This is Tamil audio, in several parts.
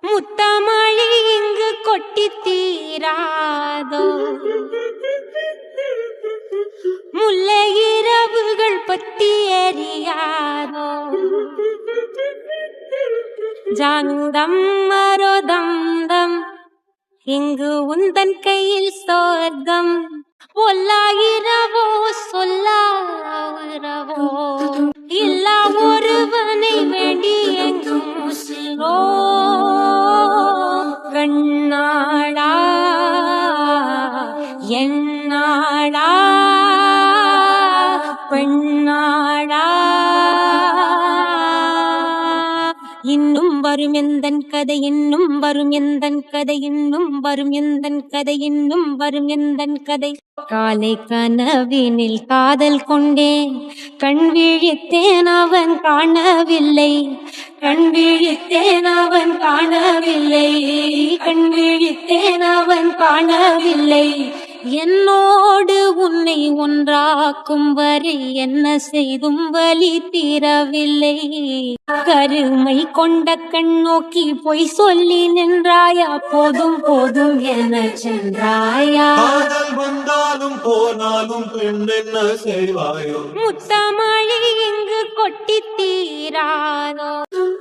முத்தமழை இங்கு கொட்டி தீராதோ, முல்லை இரவுகள் பத்தி எரியாதோ, ஜானுதம் மரோதம் இங்கு உந்தன் கையில் சொர்க்கம். பொல்லாயிரவோ சொல்லாயிரவோ இல்லா ஒருவனை வேண்டி எங்கும் முசிலோ. கண்ணாளா என்னாளா பெண்ணாளா, இன்னும் வரும் எந்தன் கதை, இன்னும் வரும் எந்தன் கதை, இன்னும் வரும் எந்தன் கதை, இன்னும் வரும் எந்தன் கதை. காலை கனவினில் காதல் கொண்டேன், கண் விழித்தேன் அவன் காணவில்லை, கண் விழித்தேன் அவன் காணவில்லை, கண் விழித்தேன் அவன் காணவில்லை. என்னோடு உன்னை ஒன்றாக்கும் வரை என்ன செய்தும் வலி தீரவில்லை. கருமை கொண்ட கண் நோக்கி பொய் சொல்லி நின்றாயா, போதும் போதும் என சென்றாயா. வந்தாலும் போனாலும் பெண் என்ன செய்வாயோ. முத்தமழை இங்கு கொட்டி தீராதோ,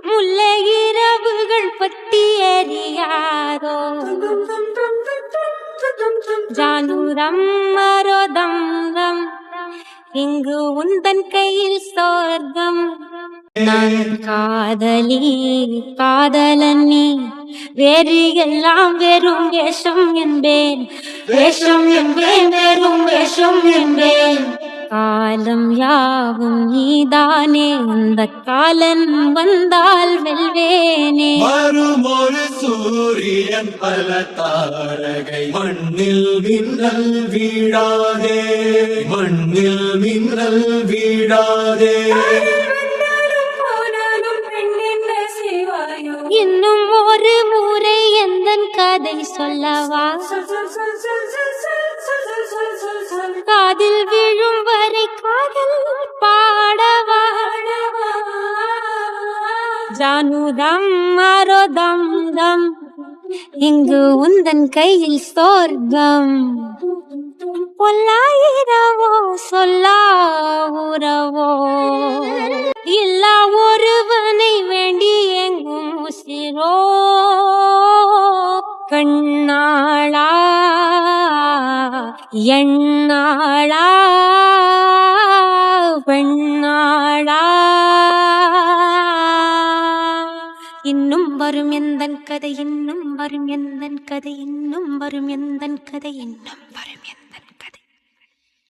முல்லை இரவுகள் பத்தி எரியாதோ, ஜானுரம் மரோதம் இங்கு உந்தன் கையில் சொர்க்கம். நான் காதலி காதலன் நீ, வேறு எல்லாம் வெறும் வேஷம் என்பேன், வேஷம் என்பேன், வெறும் வேஷம் என்பேன். காலம் யாவும் நீதானே, அந்த காலன் வந்தால் வெல்வேனே. வரும் ஒரு சூரியன் பல தாரகை, மண்ணில் மின்னல் வீழாதே, மண்ணில் மின்னல் வீழாதே. இன்னும் ஒரு முறை எந்தன் கதை சொல்லவா, காதில் விழும் வரை காதல் பாடவா. ஜானுதம் மரோதம் இங்கு உந்தன் கையில் சொர்க்கம். பொல்லாயிரவோ சொல்லா உறவோ இல்லா ஒருவனை வேண்டி எங்கும் முசிலோ. கண்ணாளா எண்ணாளா பெண்ணாளா, இன்னும் வரும் எந்தன் கதை, இன்னும் வரும் எந்தன் கதை, இன்னும் வரும் எந்தன் கதை, இன்னும் வரும் எந்தன்